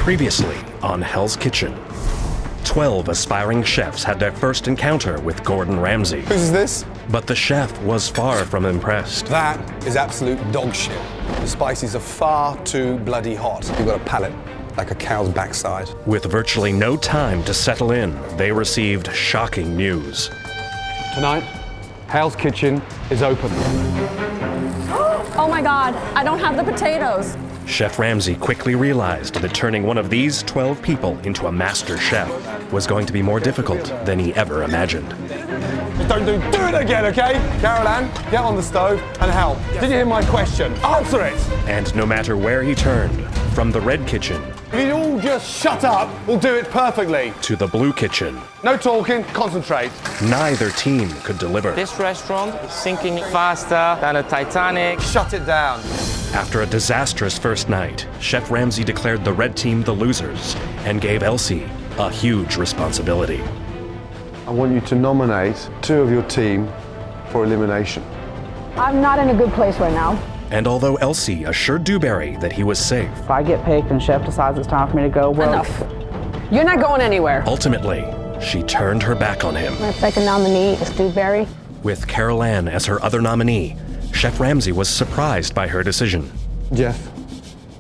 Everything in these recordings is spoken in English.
Previously on Hell's Kitchen, 12 aspiring chefs had their first encounter with Gordon Ramsay. Who's this? But the chef was far from impressed. That is absolute dog shit. The spices are far too bloody hot. You've got a palate like a cow's backside. With virtually no time to settle in, they received shocking news. Tonight, Hell's Kitchen is open. Oh my God, I don't have the potatoes. Chef Ramsay quickly realized that turning one of these 12 people into a master chef was going to be more difficult than he ever imagined. Don't do it again, okay? Carol Ann, get on the stove and help. Did you hear my question? Answer it! And no matter where he turned, from the red kitchen If you all just shut up, we'll do it perfectly. to the blue kitchen, No talking, concentrate. neither team could deliver. This restaurant is sinking faster than a Titanic. Shut it down. After a disastrous first night, Chef Ramsay declared the red team the losers and gave Elsie a huge responsibility. I want you to nominate two of your team for elimination. I'm not in a good place right now. And although Elsie assured Dewberry that he was safe, If I get picked and Chef decides it's time for me to go, well, Enough. You're not going anywhere. ultimately, she turned her back on him. My second nominee is Dewberry. With Carol Ann as her other nominee, Chef Ramsay was surprised by her decision. Jeff,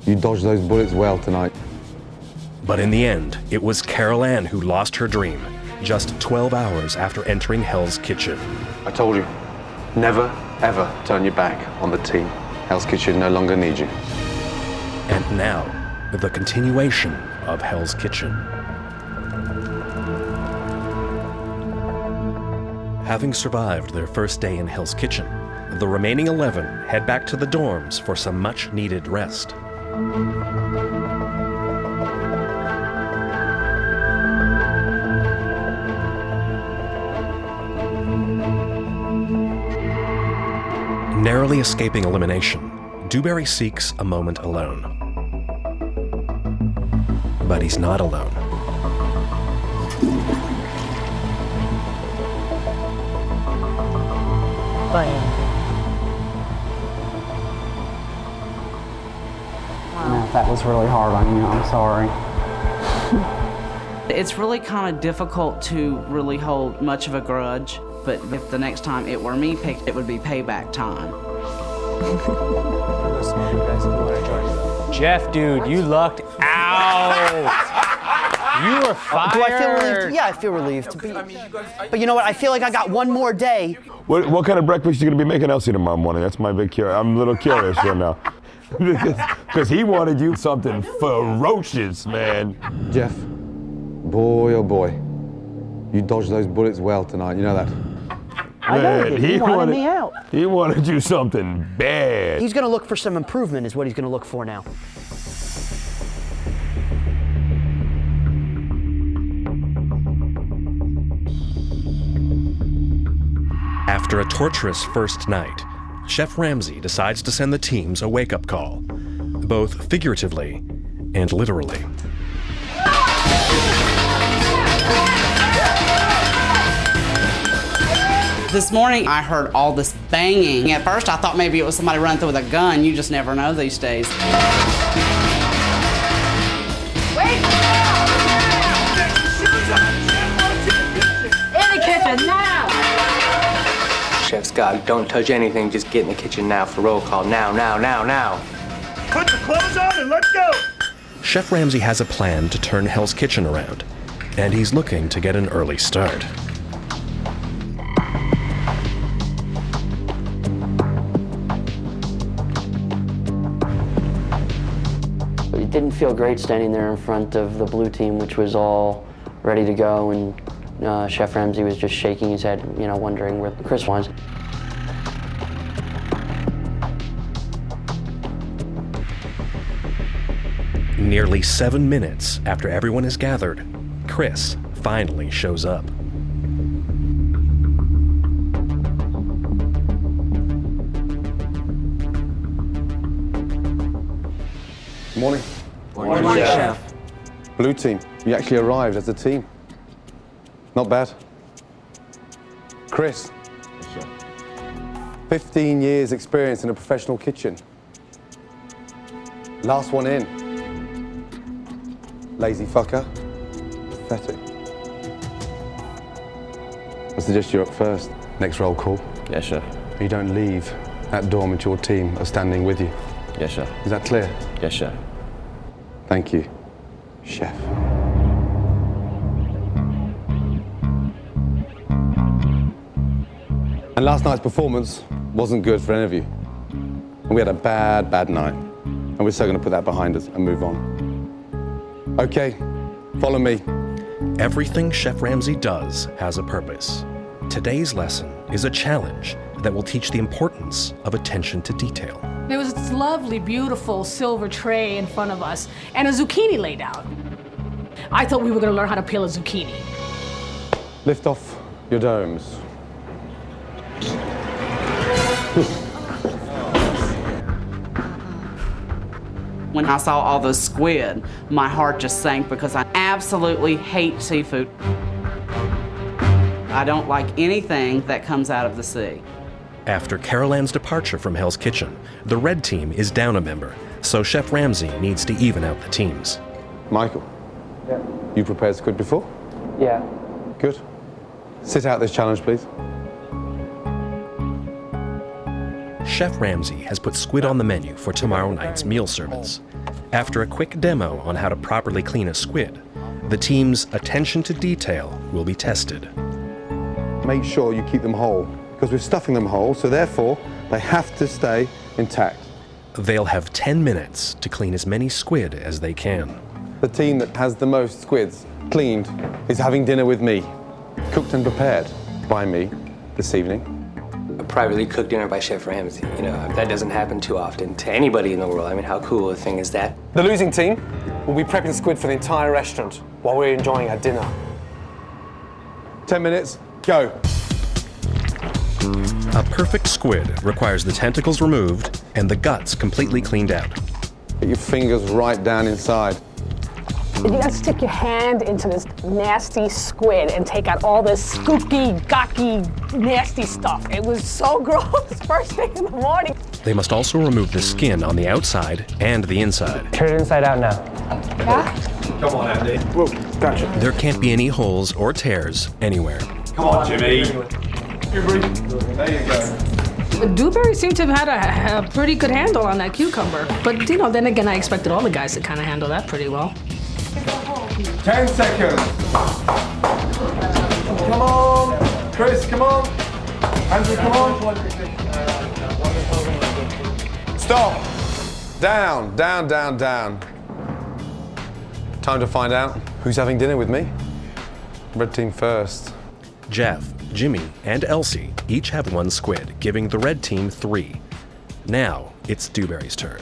you dodged those bullets well tonight. But in the end, it was Carol Ann who lost her dream, just 12 hours after entering Hell's Kitchen. I told you, never, ever turn your back on the team. Hell's Kitchen no longer needs you. And now, the continuation of Hell's Kitchen. Having survived their first day in Hell's Kitchen, the remaining 11 head back to the dorms for some much-needed rest. Narrowly escaping elimination, Dewberry seeks a moment alone. But he's not alone. that was really hard on you. I'm sorry. It's really kind of difficult to really hold much of a grudge, but if the next time it were me picked, it would be payback time. Jeff, dude, you lucked out. You were fired. Do I feel relieved? Yeah, I feel relieved. But you know what? I feel like I got one more day. What kind of breakfast are you going to be making Elsie tomorrow morning? That's my big curiosity. I'm a little curious right now. Because he wanted you something ferocious, man. Jeff, boy oh boy, you dodged those bullets well tonight. You know that. I know he wanted me out. He wanted you something bad. He's going to look for some improvement is what he's going to look for now. After a torturous first night, Chef Ramsay decides to send the teams a wake-up call, both figuratively and literally. This morning, I heard all this banging. At first, I thought maybe it was somebody running through with a gun. You just never know these days. In the kitchen now! Chef Scott, don't touch anything. Just get in the kitchen now for roll call. Now, now, now, now. Put the clothes on and let's go. Chef Ramsay has a plan to turn Hell's Kitchen around, and he's looking to get an early start. It didn't feel great standing there in front of the blue team, which was all ready to go, and Chef Ramsay was just shaking his head, you know, wondering where Chris was. Nearly 7 minutes after everyone is gathered, Chris finally shows up. Morning. Morning, Chef. Blue team, you actually arrived as a team. Not bad. Chris. 15 years experience in a professional kitchen. Last one in. lazy fucker. Pathetic. I suggest you're up first. Next roll call. Yes, chef. You don't leave that dorm until your team are standing with you. Yes, chef. Is that clear? Yes, chef. Thank you, chef. And last night's performance wasn't good for any of you. And we had a bad night. And we're so going to put that behind us and move on. Okay, follow me. Everything Chef Ramsay does has a purpose. Today's lesson is a challenge that will teach the importance of attention to detail. There was this lovely, beautiful silver tray in front of us and a zucchini laid out. I thought we were going to learn how to peel a zucchini. Lift off your domes. When I saw all the squid, my heart just sank because I absolutely hate seafood. I don't like anything that comes out of the sea. After Carol Ann's departure from Hell's Kitchen, the red team is down a member, so Chef Ramsay needs to even out the teams. Michael. Yeah. You prepared squid before? Yeah. Good. Sit out this challenge, please. Chef Ramsay has put squid on the menu for tomorrow night's meal service. After a quick demo on how to properly clean a squid, the team's attention to detail will be tested. Make sure you keep them whole, because we're stuffing them whole, so therefore they have to stay intact. They'll have 10 minutes to clean as many squid as they can. The team that has the most squids cleaned is having dinner with me, cooked and prepared by me this evening. A privately cooked dinner by Chef Ramsay. You know, that doesn't happen too often to anybody in the world. I mean, how cool a thing is that? The losing team will be prepping squid for the entire restaurant while we're enjoying our dinner. 10 minutes, go. A perfect squid requires the tentacles removed and the guts completely cleaned out. Get your fingers right down inside. You gotta stick your hand into this nasty squid and take out all this spooky, gawky, nasty stuff. It was so gross first thing in the morning. They must also remove the skin on the outside and the inside. Turn it inside out now. Yeah? Come on, Andy. Whoa, gotcha. There can't be any holes or tears anywhere. Come on, Jimmy. There you go. Dewberry seemed to have had a pretty good handle on that cucumber. But, you know, then again, I expected all the guys to kind of handle that pretty well. 10 seconds. Come on. Chris, come on. Andrew, come on. Stop. Down, down, down, down. Time to find out who's having dinner with me. Red team first. Jeff, Jimmy, and Elsie each have one squid, giving the red team 3. Now it's Dewberry's turn.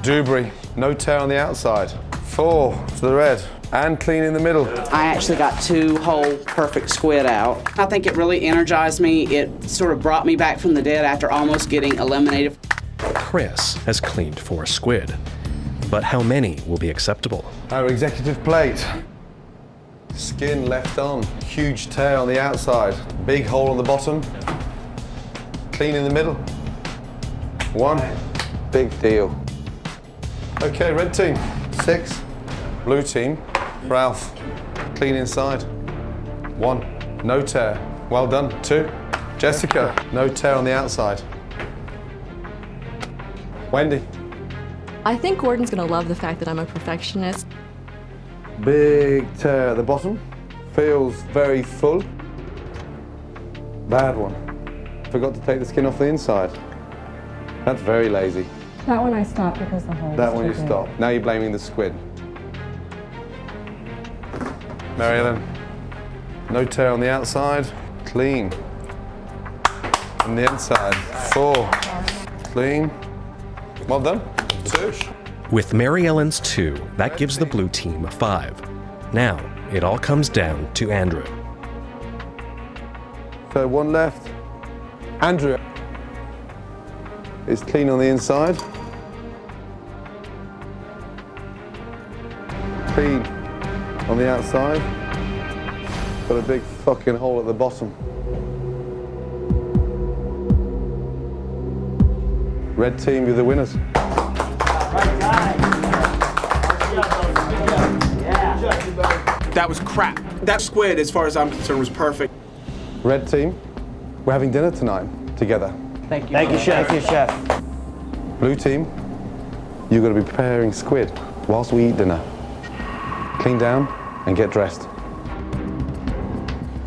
Dewberry, no tear on the outside. 4 to the red, and clean in the middle. I actually got 2 whole perfect squid out. I think it really energized me. It sort of brought me back from the dead after almost getting eliminated. Chris has cleaned 4 squid, but how many will be acceptable? Our executive plate. Skin left on, huge tear on the outside, big hole on the bottom, clean in the middle. 1, big deal. Okay, red team, 6. Blue team, Ralph, clean inside. 1, no tear, well done. 2, Jessica, no tear on the outside. Wendy. I think Gordon's gonna love the fact that I'm a perfectionist. Big tear at the bottom, feels very full. Bad one. Forgot to take the skin off the inside. That's very lazy. That one I stopped because the hole. That one you stopped. Now you're blaming the squid. Mary Ellen, no tear on the outside, clean. On the inside, 4, clean. Well done. 2. With Mary Ellen's 2, that gives the blue team a 5. Now, it all comes down to Andrew. So 1 left. Andrew is clean on the inside. Clean on the outside. Got a big fucking hole at the bottom. Red team, you're the winners. Yeah. That was crap. That squid, as far as I'm concerned, was perfect. Red team, we're having dinner tonight together. Thank you. Thank you, Chef. Thank you, Chef. Blue team, you're going to be preparing squid whilst we eat dinner. Clean down and get dressed.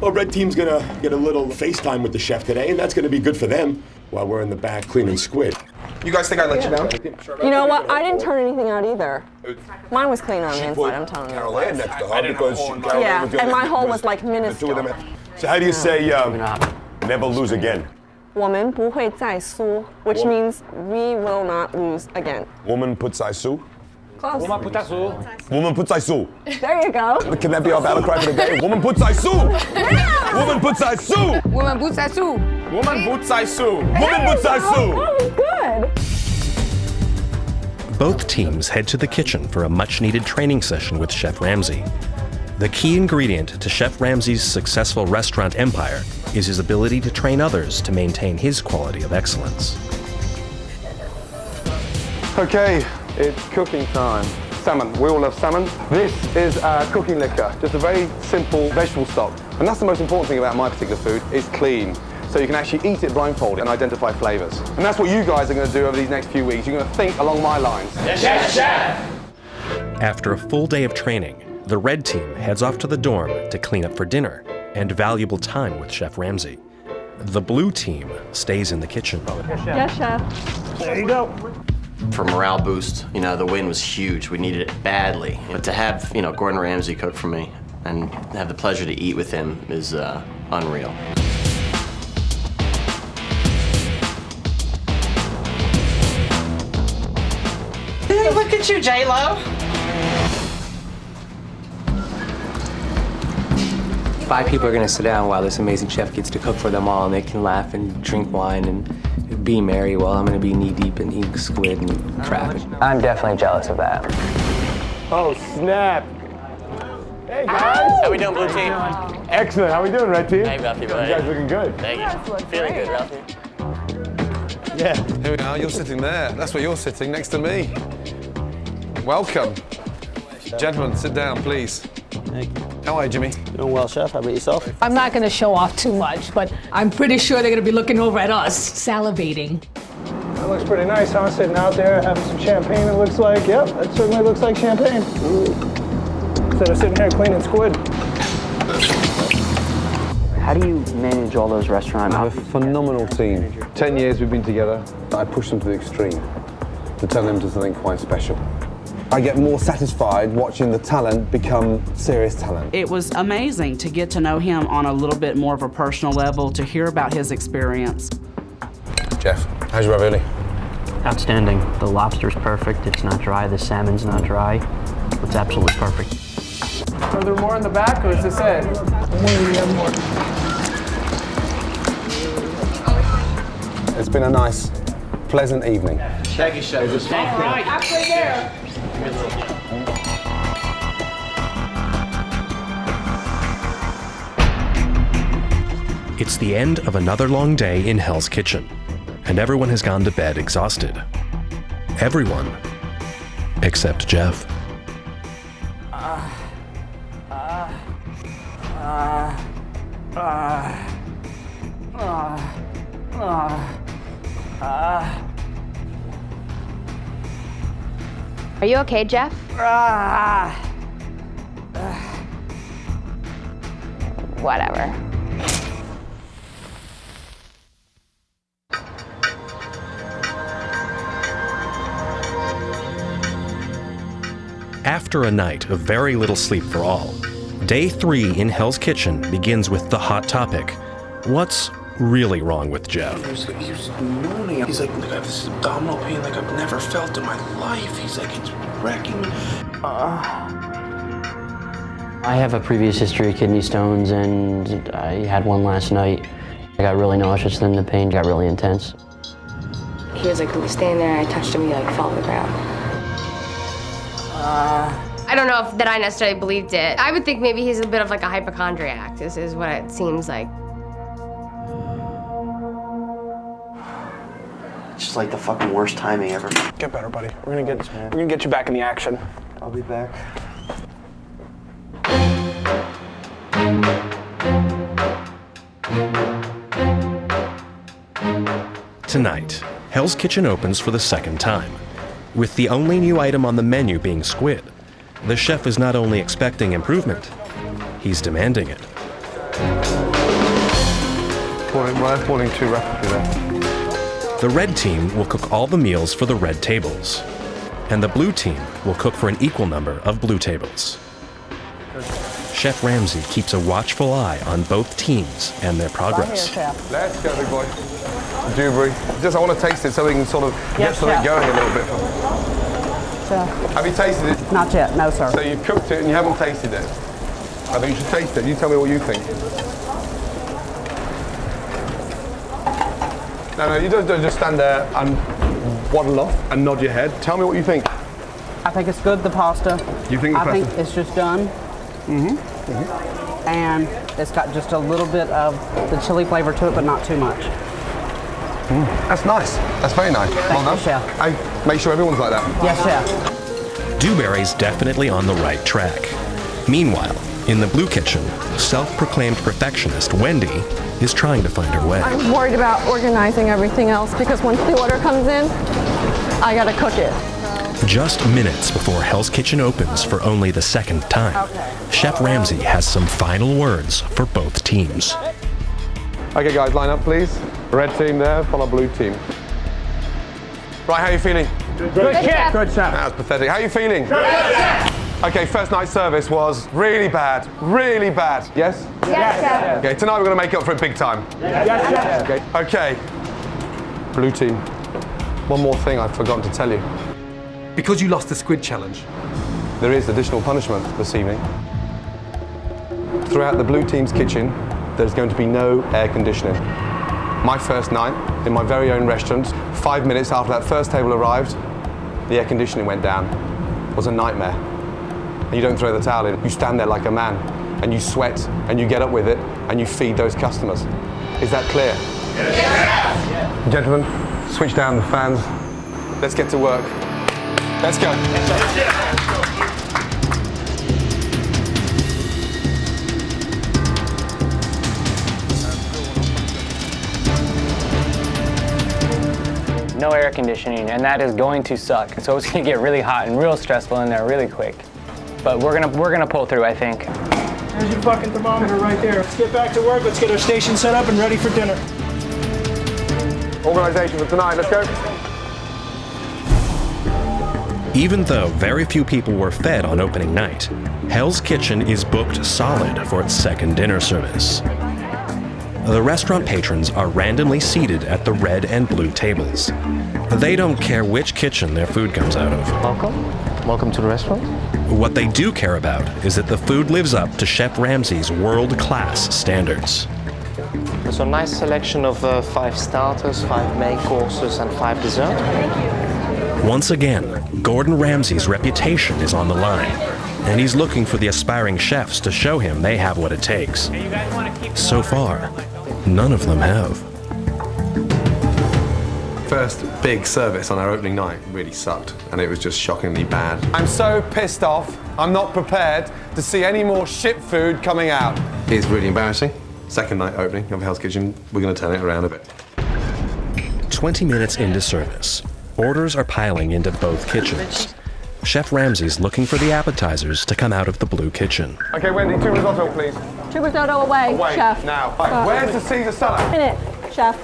Well, red team's gonna get a little FaceTime with the chef today, and that's gonna be good for them while we're in the back cleaning squid. You guys think I let you down? You know what? I didn't turn anything out either. Mine was clean on the inside, I'm telling you. Carol Ann next to her because Carol Yeah, was doing and my it. hole was like minuscule. So how do you say never lose again? 我们不会再输, which means we will not lose again. Woman puts I sue? Close. Woman puts I sue. There you go. Can that be our battle cry for the day? Woman puts I sue. Woman puts I sue. Woman boots I sue. Woman boots I sue. Woman puts I sue. That was good. Both teams head to the kitchen for a much-needed training session with Chef Ramsay. The key ingredient to Chef Ramsay's successful restaurant empire is his ability to train others to maintain his quality of excellence. Okay, it's cooking time. Salmon, we all love salmon. This is cooking liquor, just a very simple vegetable stock. And that's the most important thing about my particular food, it's clean. So you can actually eat it blindfolded and identify flavors. And that's what you guys are going to do over these next few weeks. You're going to think along my lines. Yes, chef! After a full day of training, the red team heads off to the dorm to clean up for dinner and valuable time with Chef Ramsay. The blue team stays in the kitchen. Yes, Chef. There you go. For morale boost, you know, the win was huge. We needed it badly. But to have, you know, Gordon Ramsay cook for me and have the pleasure to eat with him is unreal. Hey, look at you, J-Lo. 5 people are gonna sit down while this amazing chef gets to cook for them all, and they can laugh and drink wine and be merry while I'm gonna be knee-deep in eating squid and crap. I'm definitely jealous of that. Oh, snap. Hey, guys. How we doing, blue team? Excellent. How we doing, red team? Hey, Ralphie, buddy. You guys looking good. Thank you. Feeling good, Ralphie. Yeah. Here we are, you're sitting there. That's where you're sitting, next to me. Welcome. Gentlemen, sit down, please. Thank you. How are you, Jimmy? Doing well, chef. How about yourself? I'm not going to show off too much, but I'm pretty sure they're going to be looking over at us, salivating. That looks pretty nice, huh? Sitting out there having some champagne, it looks like. Yep, that certainly looks like champagne. Instead of sitting here cleaning squid. How do you manage all those restaurants? I have a phenomenal team. 10 years we've been together. I push them to the extreme to turn them into something quite special. I get more satisfied watching the talent become serious talent. It was amazing to get to know him on a little bit more of a personal level, to hear about his experience. Jeff, how's your ravioli? Outstanding. The lobster's perfect. It's not dry. The salmon's not dry. It's absolutely perfect. Are there more in the back, or is this it? We have more. It's been a nice, pleasant evening. Thank you, chef. All right. Halfway there. It's the end of another long day in Hell's Kitchen, and everyone has gone to bed exhausted. Everyone except Jeff. Are you okay, Jeff? Whatever. After a night of very little sleep for all, day 3 in Hell's Kitchen begins with the hot topic. What's really wrong with Jeff? He's moaning. He's like, I have this abdominal pain like I've never felt in my life. He's like, it's wrecking me. I have a previous history of kidney stones, and I had one last night. I got really nauseous, then the pain got really intense. He was like standing there, and I touched him, he like fell to the ground. I don't know if that I necessarily believed it. I would think maybe he's a bit of like a hypochondriac. This is what it seems like. It's just like the fucking worst timing ever. Get better, buddy. We're gonna get you back in the action. I'll be back. Tonight, Hell's Kitchen opens for the second time. With the only new item on the menu being squid, the chef is not only expecting improvement, he's demanding it. Boiling too rapidly there. The red team will cook all the meals for the red tables, and the blue team will cook for an equal number of blue tables. Chef Ramsay keeps a watchful eye on both teams and their progress. Let's go, big boy. Dewberry. Just, I want to taste it so we can sort of get something going a little bit. Have you tasted it? Not yet, no, sir. So you've cooked it and you haven't tasted it. I think you should taste it. You tell me what you think. No, you don't just stand there and waddle off and nod your head. Tell me what you think. I think it's good, the pasta. You think the pasta? I think it's just done. And it's got just a little bit of the chili flavor to it, but not too much. That's nice. That's very nice. Thank you, Chef. I make sure everyone's like that. Yes, Chef. Dewberry's definitely on the right track. Meanwhile, in the blue kitchen, self-proclaimed perfectionist Wendy is trying to find her way. I'm worried about organizing everything else because once the order comes in, I gotta cook it. Just minutes before Hell's Kitchen opens for only the second time, Chef Ramsay has some final words for both teams. Okay, guys, line up, please. Red team there, follow blue team. Right, how are you feeling? Good chef. Good chef. That was pathetic. How are you feeling? Good. Okay, first night service was really bad. Really bad. Yes? Yes, chef. Okay, tonight we're going to make up for it big time. Yes, chef. Okay. Blue team. One more thing I've forgotten to tell you. Because you lost the squid challenge, there is additional punishment this evening. Throughout the blue team's kitchen, there's going to be no air conditioning. My first night in my very own restaurant, 5 minutes after that first table arrived, the air conditioning went down. It was a nightmare. And you don't throw the towel in. You stand there like a man, and you sweat, and you get up with it, and you feed those customers. Is that clear? Yes. Gentlemen, switch down the fans. Let's get to work. Let's go. No air conditioning, and that is going to suck. So it's going to get really hot and real stressful in there really quick. But we're gonna pull through, I think. There's your fucking thermometer right there. Let's get back to work. Let's get our station set up and ready for dinner. Organization for tonight. Let's go. Even though very few people were fed on opening night, Hell's Kitchen is booked solid for its second dinner service. The restaurant patrons are randomly seated at the red and blue tables. They don't care which kitchen their food comes out of. Welcome to the restaurant. What they do care about is that the food lives up to Chef Ramsay's world-class standards. There's a nice selection of 5 starters, 5 main courses, and 5 desserts. Once again, Gordon Ramsay's reputation is on the line, and he's looking for the aspiring chefs to show him they have what it takes. So far, none of them have. First big service on our opening night really sucked, and it was just shockingly bad. I'm so pissed off, I'm not prepared to see any more shit food coming out. It's really embarrassing. Second night opening of Hell's Kitchen, we're going to turn it around a bit. 20 minutes into service, orders are piling into both kitchens. Chef Ramsay's looking for the appetizers to come out of the blue kitchen. Okay, Wendy, 2 risotto, please. 2 risotto away, Chef. Now. Where's the Caesar salad? Minute, Chef.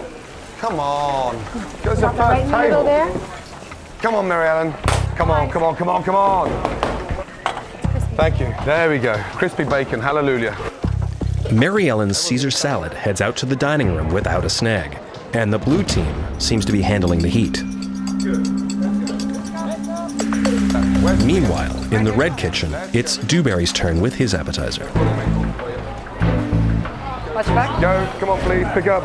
Come on. Go to the first right in the middle table. there. Come on, Mary Ellen. Come on, come on, come on, come on. Thank you. There we go. Crispy bacon, hallelujah. Mary Ellen's Caesar salad heads out to the dining room without a snag, and the blue team seems to be handling the heat. Meanwhile, in the red kitchen, it's Dewberry's turn with his appetizer. Watch back. Go, come on please, pick up.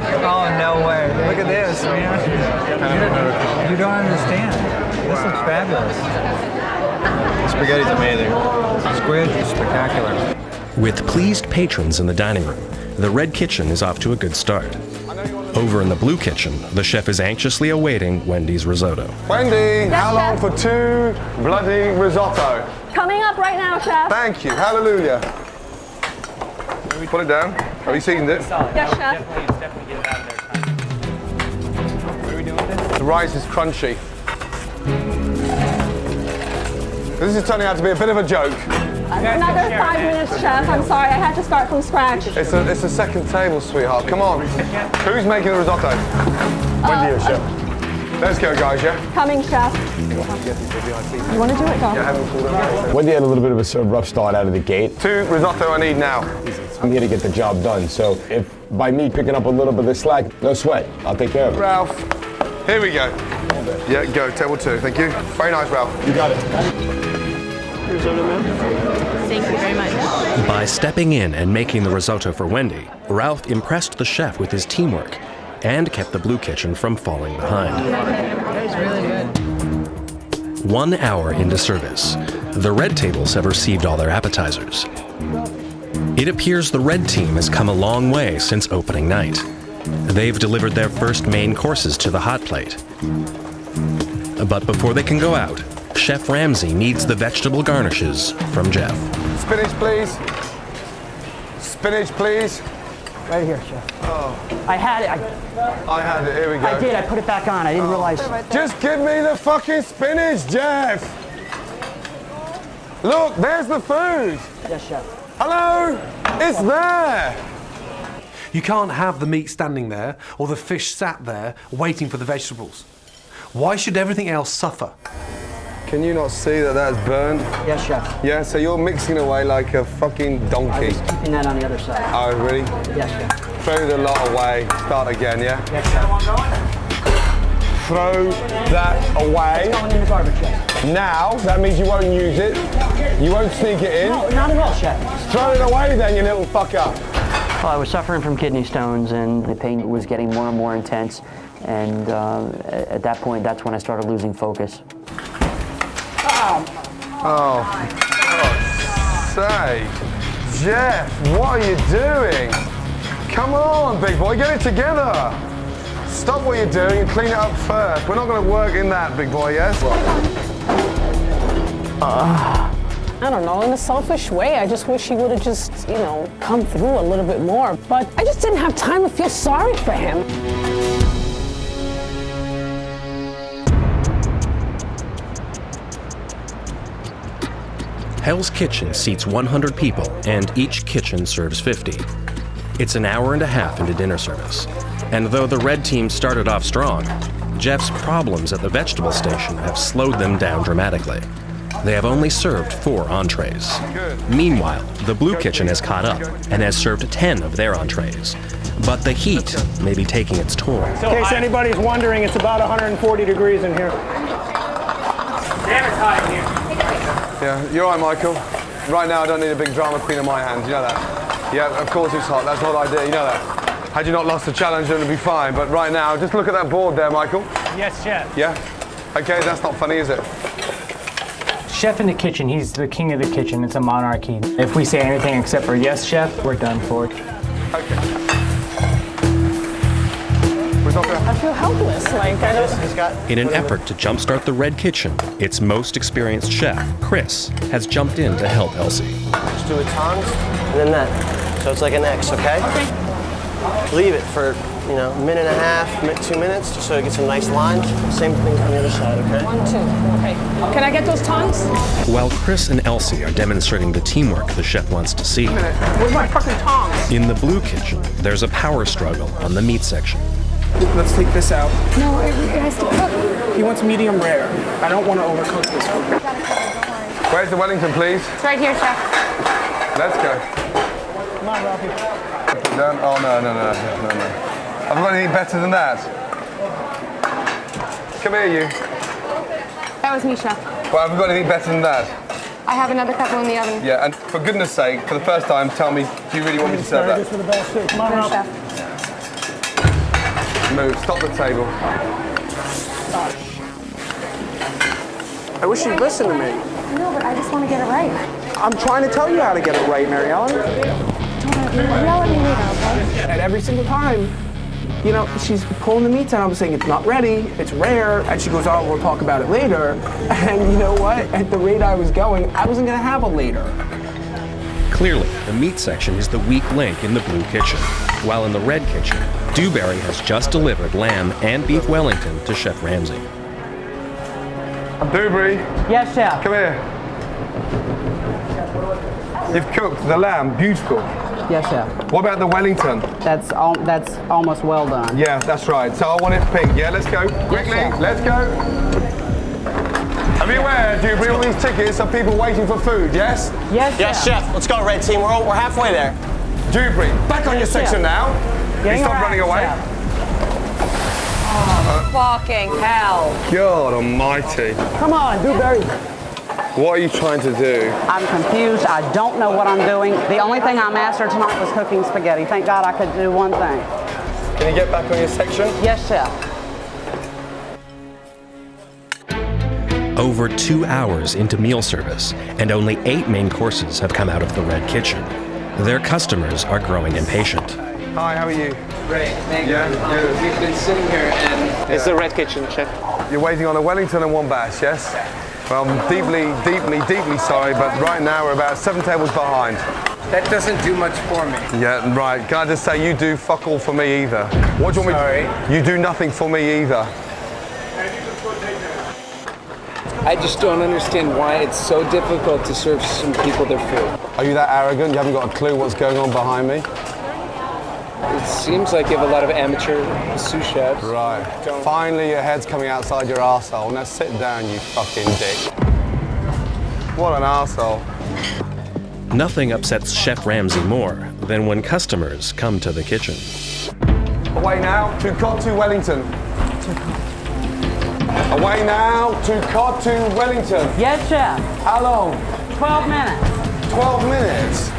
Oh, no way. Look at this, man. You don't understand. This looks fabulous. The spaghetti's amazing. The squid is spectacular. With pleased patrons in the dining room, the red kitchen is off to a good start. Over in the blue kitchen, the chef is anxiously awaiting Wendy's risotto. Wendy, how long for 2 bloody risotto? Coming up right now, Chef. Thank you, hallelujah. Put it down. Have you seasoned it? Yes, chef. It's definitely getting out of there. What are we doing with this? The rice is crunchy. This is turning out to be a bit of a joke. Another 5 minutes, chef. I'm sorry, I had to start from scratch. It's a second table, sweetheart. Come on. Who's making the risotto? Wendy or chef? Let's go, guys, yeah? Coming, chef. You want to do it, go. Wendy had a little bit of a rough start out of the gate. 2 risotto I need now. I'm here to get the job done, so if by me picking up a little bit of the slack, no sweat, I'll take care of it. Ralph, here we go. Yeah, go, table 2, thank you. Very nice, Ralph. You got it. Thank you very much. By stepping in and making the risotto for Wendy, Ralph impressed the chef with his teamwork and kept the Blue Kitchen from falling behind. That's really good. 1 hour into service, the red tables have received all their appetizers. It appears the red team has come a long way since opening night. They've delivered their first main courses to the hot plate. But before they can go out, Chef Ramsay needs the vegetable garnishes from Jeff. Spinach, please. Spinach, please. Right here, chef. Oh. I had it. I had it, here we go. I did, I put it back on. I didn't realize. Just give me the fucking spinach, Jeff. Look, there's the food. Yes, chef. Hello? It's there. You can't have the meat standing there or the fish sat there waiting for the vegetables. Why should everything else suffer? Can you not see that that's burned? Yes, chef. Yeah, so you're mixing away like a fucking donkey. I was keeping that on the other side. Oh, really? Yes, chef. Throw the lot away. Start again, yeah? Yes, chef. Throw that away. It's going in the garbage, chef. Now, that means you won't use it. You won't sneak it in. No, not at all, chef. Throw it away then, you little fucker. Well, I was suffering from kidney stones, and the pain was getting more and more intense. And at that point, that's when I started losing focus. Oh, for God's sake. Jeff, what are you doing? Come on, big boy, get it together. Stop what you're doing and clean it up first. We're not going to work in that, big boy, yes? I don't know, in a selfish way, I just wish he would have just, you know, come through a little bit more. But I just didn't have time to feel sorry for him. Hell's Kitchen seats 100 people, and each kitchen serves 50. It's an hour and a half into dinner service. And though the red team started off strong, Jeff's problems at the vegetable station have slowed them down dramatically. They have only served 4 entrees. Meanwhile, the Blue Kitchen has caught up and has served 10 of their entrees. But the heat may be taking its toll. In case anybody's wondering, it's about 140 degrees in here. Damn, it's hot in here. Yeah, you're right, Michael. Right now, I don't need a big drama queen in my hands, you know that? Yeah, of course it's hot, that's the whole idea, you know that? Had you not lost the challenge, then it'd be fine, but right now, just look at that board there, Michael. Yes, chef. Yeah? Okay, that's not funny, is it? Chef in the kitchen, he's the king of the kitchen. It's a monarchy. If we say anything except for yes, chef, we're done for. Okay. I feel helpless, like I don't... In an effort to jumpstart the Red Kitchen, its most experienced chef, Chris, has jumped in to help Elsie. Just do a tongs and then that. So it's like an X, okay? Okay. Leave it for, you know, a minute and a half, 2 minutes, just so it gets some nice lines. Same thing on the other side, okay? 1, 2, okay. Can I get those tongs? While Chris and Elsie are demonstrating the teamwork the chef wants to see, Where's my fucking tongs? in the Blue Kitchen, there's a power struggle on the meat section. Let's take this out. No, it has to cook. He wants medium rare. I don't want to overcook this food. Where's the Wellington, please? It's right here, chef. Let's go. Come on, Ralphie. Down. Oh, no. I've got anything better than that. Come here, you. That was me, chef. Well, have we got anything better than that? I have another couple in the oven. Yeah, and for goodness sake, for the first time, tell me, do you really want me to serve that? This for the best too. Come on, Here, Ralph. chef. Move, stop the table. I wish you'd listen to me. No, but I just want to get it right. I'm trying to tell you how to get it right, Mary Ellen. Yell at me later, okay? And every single time, you know, she's pulling the meats out. I'm saying it's not ready, it's rare, and she goes, oh, we'll talk about it later. And you know what? At the rate I was going, I wasn't gonna have a later. Clearly, the meat section is the weak link in the blue kitchen, while in the red kitchen, Dewberry has just delivered lamb and beef Wellington to Chef Ramsay. Dewberry. Yes, chef. Come here. You've cooked the lamb, beautiful. Yes, chef. What about the Wellington? That's almost well done. Yeah, that's right. So I want it pink. Yeah, let's go. Quickly, chef. let's go. Are you aware, Dewberry, all these tickets are people waiting for food, yes? Yes, Yes, chef. Let's go, red team. We're halfway there. Dewberry, back on your section now. You stop running away. Fucking hell. God almighty. Come on, Dewberry. What are you trying to do? I'm confused. I don't know what I'm doing. The only thing I mastered tonight was cooking spaghetti. Thank God I could do one thing. Can you get back on your section? Yes, chef. Over 2 hours into meal service, and only 8 main courses have come out of the red kitchen. Their customers are growing impatient. Hi, how are you? Great, thank you. Good. We've been sitting here and... It's the red kitchen, chef. You're waiting on a Wellington and 1 bass, yes? Well, I'm deeply sorry, but right now we're about 7 tables behind. That doesn't do much for me. Yeah, right. Can I just say, you do fuck all for me either. What do you want me to... You do nothing for me either. I just don't understand why it's so difficult to serve some people their food. Are you that arrogant? You haven't got a clue what's going on behind me? It seems like you have a lot of amateur sous chefs. Right. Finally, your head's coming outside your arsehole. Now sit down, you fucking dick. What an arsehole. Nothing upsets Chef Ramsay more than when customers come to the kitchen. Away now to Cod to Wellington. Away now to Cod to Wellington. Yes, chef. How long? 12 minutes. 12 minutes?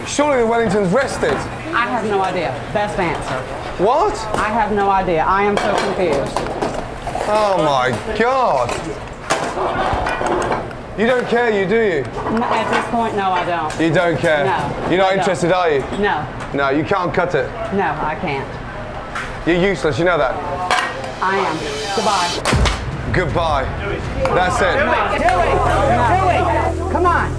Surely the Wellington's rested. I have no idea. Best answer. What? I have no idea. I am so confused. Oh my God. You don't care, do you? No, at this point, no, I don't. You don't care? No. You're not I don't. interested, are you? No. No, you can't cut it. No, I can't. You're useless, you know that? I am. Goodbye. Goodbye. That's it. No. Come on.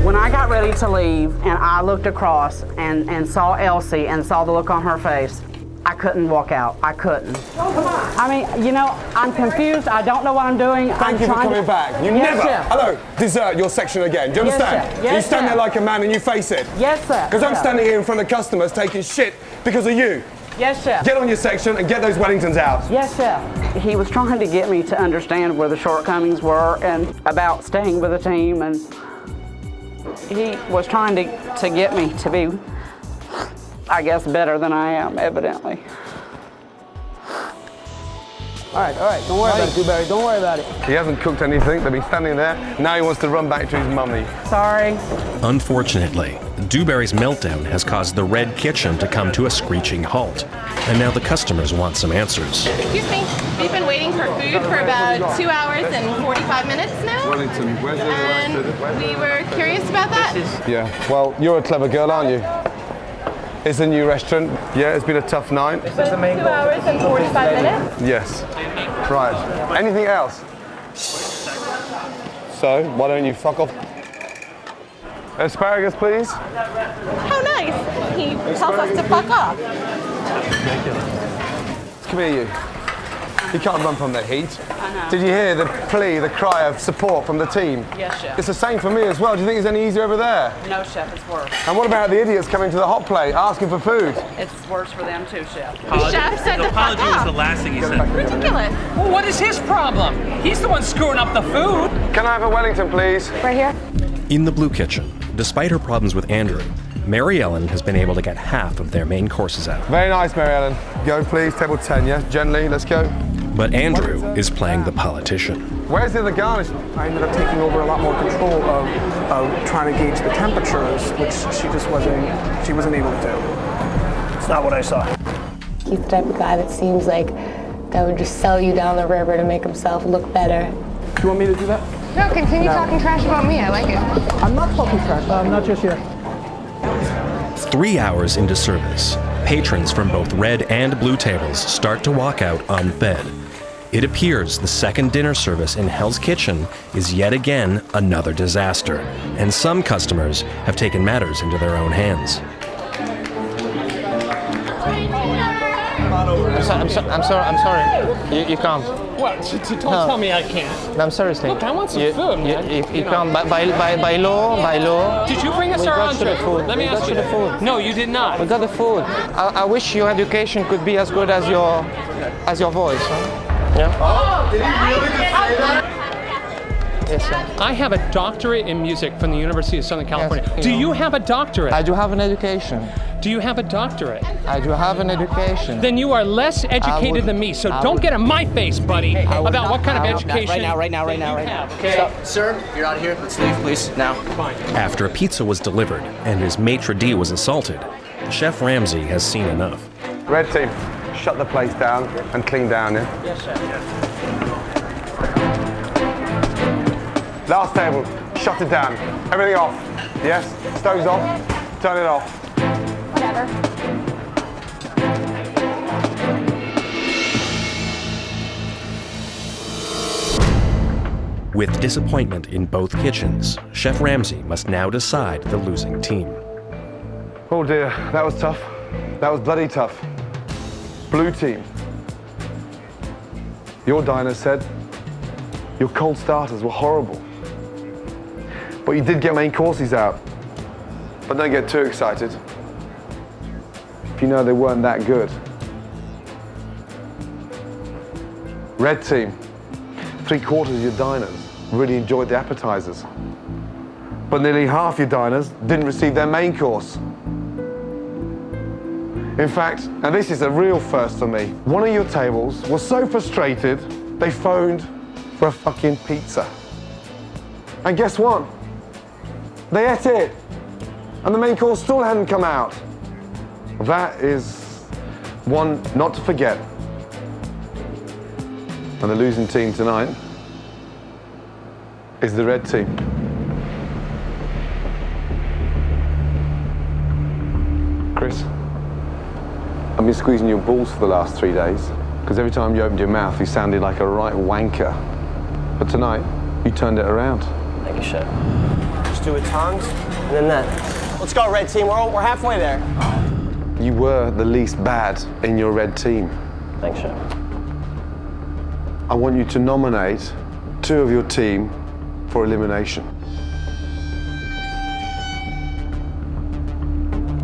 When I got ready to leave and I looked across and saw Elsie and saw the look on her face, I couldn't walk out. I couldn't. I mean, you know, I'm confused. I don't know what I'm doing. Thank you for coming back. You Yes, never, chef. hello, desert your section again. Do you Yes, understand? chef. Yes, you stand chef. there like a man and you face it. Yes, sir. Because I'm Yes. standing here in front of customers taking shit because of you. Yes, chef. Get on your section and get those Wellingtons out. Yes, chef. He was trying to get me to understand where the shortcomings were and about staying with the team, and he was trying to get me to be, I guess, better than I am, evidently. All right, don't worry about it, Dewberry, don't worry about it. He hasn't cooked anything, they've been standing there. Now he wants to run back to his mummy. Sorry. Unfortunately, Dewberry's meltdown has caused the red kitchen to come to a screeching halt. And now the customers want some answers. Excuse me, we've been waiting for food for about 2 hours and 45 minutes now. Wellington, where's the And we were curious about that. Yeah, well, you're a clever girl, aren't you? It's a new restaurant. Yeah, it's been a tough night. But 2 hours and 45 minutes? Yes. Right. Anything else? So, why don't you fuck off? Asparagus, please. How nice. He tells us to fuck off. Come here, you. You can't run from the heat. I know. Did you hear the plea, the cry of support from the team? Yes, chef. It's the same for me as well. Do you think it's any easier over there? No, chef, it's worse. And what about the idiots coming to the hot plate asking for food? It's worse for them too, chef. The chef said to fuck off. The last thing he said. Ridiculous. Well, what is his problem? He's the one screwing up the food. Can I have a Wellington, please? Right here. In the blue kitchen, despite her problems with Andrew, Mary Ellen has been able to get half of their main courses out. Very nice, Mary Ellen. Go, please. Table 10, yeah? Gently, let's go. But Andrew is playing the politician. Where's the other garnish? I ended up taking over a lot more control of trying to gauge the temperatures, which she wasn't able to do. It's not what I saw. He's the type of guy that seems like that would just sell you down the river to make himself look better. Do you want me to do that? No, continue talking trash about me. I like it. I'm not talking trash. Not just yet. 3 hours into service, patrons from both red and blue tables start to walk out unfed. It appears the second dinner service in Hell's Kitchen is yet again another disaster, and some customers have taken matters into their own hands. I'm sorry. You can't. What? Don't tell me I can't. No, I'm sorry, Steve. Look, I want some food, man. You can't. By law. Did you bring us our entree? Let me ask you. The food. No, you did not. We got the food. I wish your education could be as good as your voice. Huh? Yeah. Oh, did he really just say that? Yes, sir. I have a doctorate in music from the University of Southern California. Yes, Do you have a doctorate? I do have an education. Do you have a doctorate? I do have an education. Then you are less educated than me, so don't get in my face, buddy, about what kind of education. Right now. Okay. Stop. Sir, you're out of here. Let's leave, please. Now. Fine. After a pizza was delivered and his maitre d' was assaulted, Chef Ramsay has seen enough. Red team, shut the place down and clean down, yeah? Yes, sir. Last table, shut it down. Everything off. Yes? Stoves off. Turn it off. Whatever. With disappointment in both kitchens, Chef Ramsay must now decide the losing team. Oh dear, that was tough. That was bloody tough. Blue team. Your diner said your cold starters were horrible. But you did get main courses out. But don't get too excited if you know they weren't that good. Red team, 3/4 of your diners really enjoyed the appetizers. But nearly half your diners didn't receive their main course. In fact, and this is a real first for me, one of your tables was so frustrated, they phoned for a fucking pizza. And guess what? They ate it, and the main course still hadn't come out. That is one not to forget. And the losing team tonight is the red team. Chris, I've been squeezing your balls for the last 3 days, because every time you opened your mouth, you sounded like a right wanker. But tonight, you turned it around. Thank you, Chef. Just do it tongs, and then that. Let's go, red team. We're halfway there. You were the least bad in your red team. Thanks, Chef. I want you to nominate 2 of your team for elimination.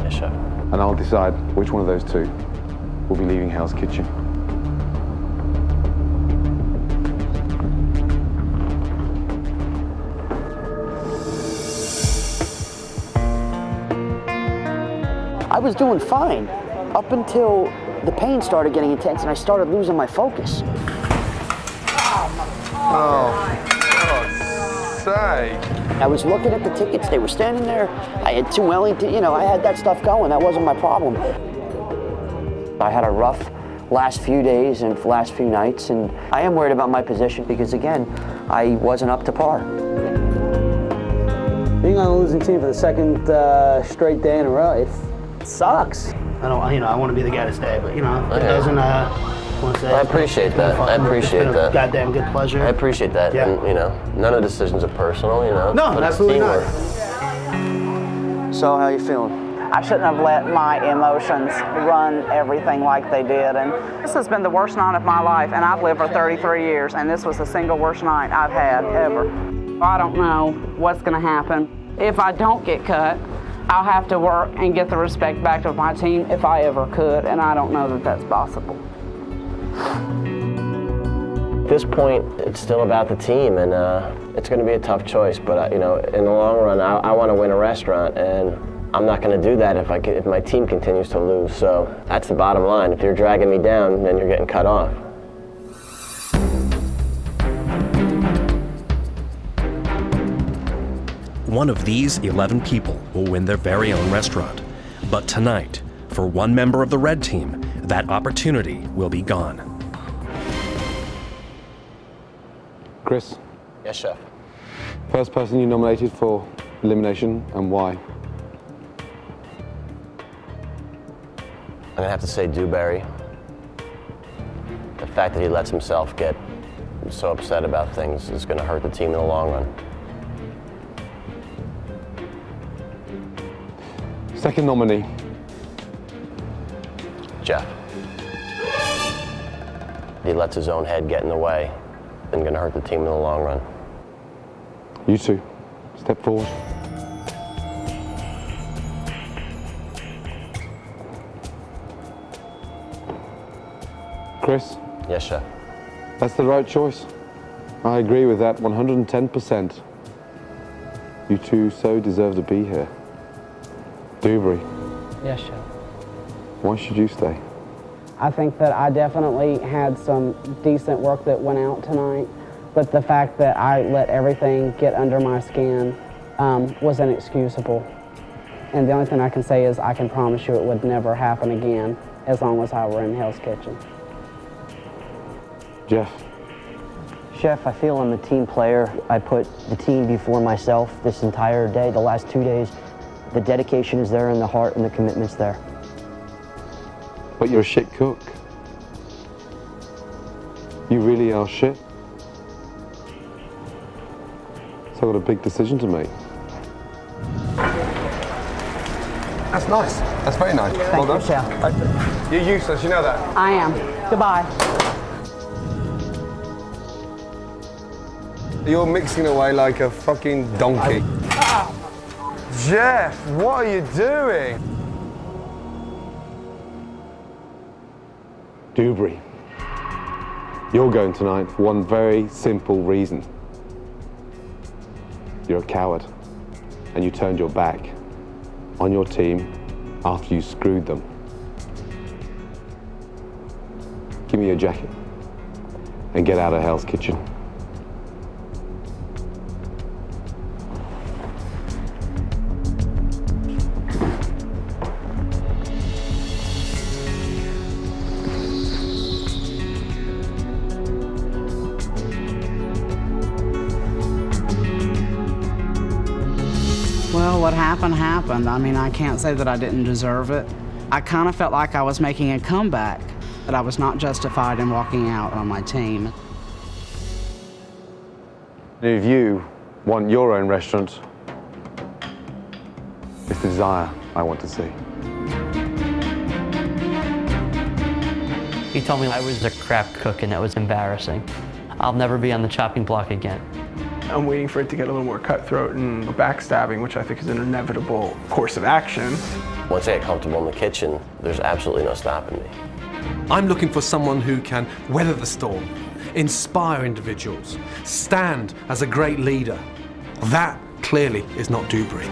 Yes, Chef. And I'll decide which one of those 2 will be leaving Hell's Kitchen. I was doing fine up until the pain started getting intense and I started losing my focus. Oh, for God's sake. I was looking at the tickets, they were standing there. I had 2 Wellington, I had that stuff going, that wasn't my problem. I had a rough last few days and last few nights, and I am worried about my position because, again, I wasn't up to par. Being on the losing team for the second straight day in a row, it sucks. I don't, I want to be the guy to stay, but if it doesn't, want to say. I appreciate that. I appreciate it's been a goddamn good pleasure. I appreciate that. Yeah. And, none of the decisions are personal, No, but absolutely not. So how you feeling? I shouldn't have let my emotions run everything like they did. And this has been the worst night of my life, and I've lived for 33 years, and this was the single worst night I've had ever. I don't know what's going to happen. If I don't get cut, I'll have to work and get the respect back to my team if I ever could, and I don't know that that's possible. At this point, it's still about the team, and it's going to be a tough choice. But in the long run, I want to win a restaurant, and I'm not going to do that if my team continues to lose. So that's the bottom line. If you're dragging me down, then you're getting cut off. One of these 11 people will win their very own restaurant. But tonight, for one member of the red team, that opportunity will be gone. Chris? Yes, Chef. First person you nominated for elimination, and why? I'm gonna have to say Dewberry. The fact that he lets himself get so upset about things is going to hurt the team in the long run. Second nominee. Jeff. He lets his own head get in the way and going to hurt the team in the long run. You two, step forward. Chris? Yes, Chef. That's the right choice. I agree with that 110%. You two so deserve to be here. Dubry, Yes, Chef. why should you stay? I think that I definitely had some decent work that went out tonight, but the fact that I let everything get under my skin was inexcusable. And the only thing I can say is I can promise you it would never happen again as long as I were in Hell's Kitchen. Jeff. Chef, I feel I'm a team player. I put the team before myself this entire day, the last 2 days. The dedication is there and the heart and the commitment's there. But you're a shit cook. You really are shit. So I've got a big decision to make. That's nice. That's very nice. Thank Well you, done. Chef. You're useless, you know that. I am. Goodbye. You're mixing away like a fucking donkey. Jeff, what are you doing? Dubry, you're going tonight for one very simple reason. You're a coward, and you turned your back on your team after you screwed them. Give me your jacket and get out of Hell's Kitchen. Well, what happened, happened. I mean, I can't say that I didn't deserve it. I kind of felt like I was making a comeback, but I was not justified in walking out on my team. If you want your own restaurant, it's the desire I want to see. He told me I was a crap cook and that was embarrassing. I'll never be on the chopping block again. I'm waiting for it to get a little more cutthroat and backstabbing, which I think is an inevitable course of action. Once I get comfortable in the kitchen, there's absolutely no stopping me. I'm looking for someone who can weather the storm, inspire individuals, stand as a great leader. That clearly is not Dubry.